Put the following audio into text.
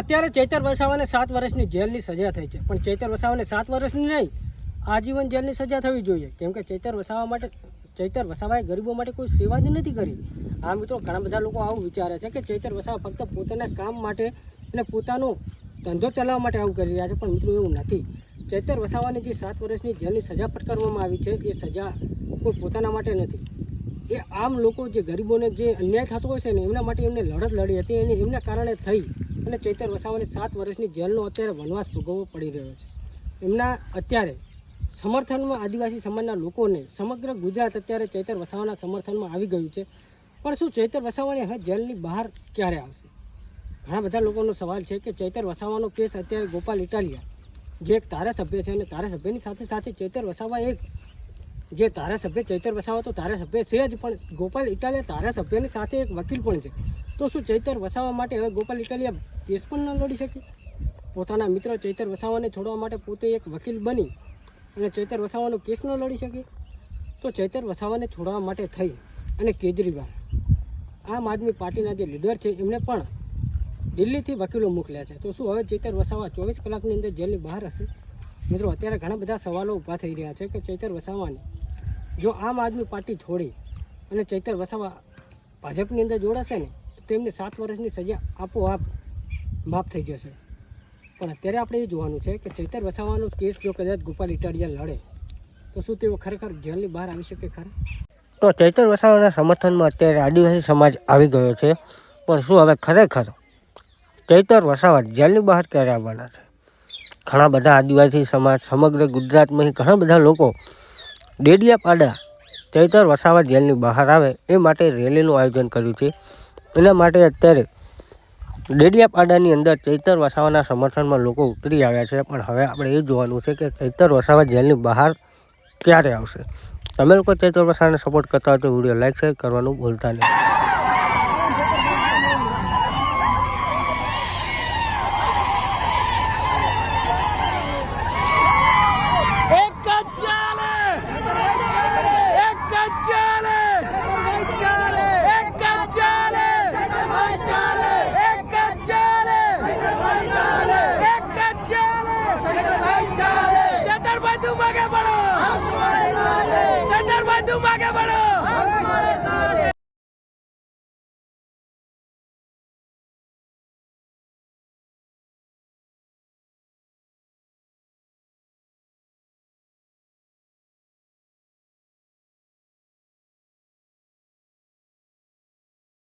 અત્યારે ચૈતર વસાવાને 7 વર્ષની જેલની સજા થઈ છે, પણ ચૈતર વસાવાને 7 વર્ષની નહીં, આજીવન જેલની સજા થવી જોઈએ, કેમ કે ચૈતર વસાવાએ ગરીબો માટે કોઈ સેવા જ નથી કરી। આ મિત્રો ઘણા બધા લોકો આવું વિચારે છે કે ચૈતર વસાવા ફક્ત પોતાના કામ માટે અને પોતાનો ધંધો ચલાવવા માટે આવું કરી રહ્યા છે, પણ મિત્રો એવું નથી। ચૈતર વસાવાને જે 7 વર્ષની જેલની સજા ફટકારવામાં આવી છે એ સજા કોઈ પોતાના માટે નથી, એ આમ લોકો જે ગરીબોને જે અન્યાય થતો હોય છે ને એમના માટે એમને લડત લડી હતી અને એમના કારણે થઈ અને ચૈતર વસાવાને 7 વર્ષની જેલનો અત્યારે વનવાસ ભોગવવો પડી રહ્યો છે। એમના અત્યારે સમર્થનમાં આદિવાસી સમાજના લોકોને સમગ્ર ગુજરાત અત્યારે ચૈતર વસાવાના સમર્થનમાં આવી ગયું છે, પણ શું ચૈતર વસાવાને હવે જેલની બહાર ક્યારે આવશે? ઘણા બધા લોકોનો સવાલ છે કે ચૈતર વસાવાનો કેસ અત્યારે ગોપાલ ઇટાલિયા જે એક ધારાસભ્ય છે અને ધારાસભ્યની સાથે સાથે ચૈતર વસાવા એક જે ધારાસભ્ય ચૈતર વસાવા તો ધારાસભ્ય છે જ, પણ ગોપાલ ઇટાલિયા ધારાસભ્યની સાથે એક વકીલ પણ છે। તો શું ચૈતર વસાવા માટે હવે ગોપાલ ઇટાલિયા કેસ પણ ન લડી શકે? પોતાના મિત્ર ચૈતર વસાવાને છોડવા માટે પોતે એક વકીલ બની અને ચૈતર વસાવાનો કેસ ન લડી શકે? તો ચૈતર વસાવાને છોડવા માટે થઈ અને કેજરીવાલ આમ આદમી પાર્ટીના જે લીડર છે એમને પણ દિલ્હીથી વકીલો મોકલ્યા છે। તો શું હવે ચૈતર વસાવા 24 કલાકની અંદર જેલની બહાર હશે? મિત્રો અત્યારે ઘણા બધા સવાલો ઊભા થઈ રહ્યા છે કે ચૈતર વસાવાને જો આમ આદમી પાર્ટી છોડી અને ચૈતર વસાવા ભાજપની અંદર જોડાશે ને તો તેમને 7 વર્ષની સજા આપોઆપ માફ થઈ જશે। પણ અત્યારે આપણે એ જોવાનું છે કે ચૈતર વસાવાનો કેસ જો કદાચ ગોપાલ ઇટાલિયા લડે તો શું તેઓ ખરેખર જેલની બહાર આવી શકે ખરા? તો ચૈતર વસાવાના સમર્થનમાં અત્યારે આદિવાસી સમાજ આવી ગયો છે, પણ શું હવે ખરેખર ચૈતર વસાવા જેલની બહાર ક્યારે આવવાના છે? ઘણા બધા આદિવાસી સમાજ સમગ્ર ગુજરાતમાંથી ઘણા બધા લોકો ડેડિયાપાડા ચૈતર વસાવા જેલની બહાર આવે એ માટે રેલીનું આયોજન કર્યું છે। એના માટે અત્યારે ડેડિયાપાડાની અંદર ચૈતર વસાવાના સમર્થનમાં લોકો ઉતરી આવ્યા છે, પણ હવે આપણે એ જોવાનું છે કે ચૈતર વસાવા જેલની બહાર ક્યારે આવશે। તમે લોકો ચૈતર વસાવાને સપોર્ટ કરતા હોય તો વિડીયો લાઈક શેર કરવાનું ભૂલતા નહીં। तुम आगे बढ़ो,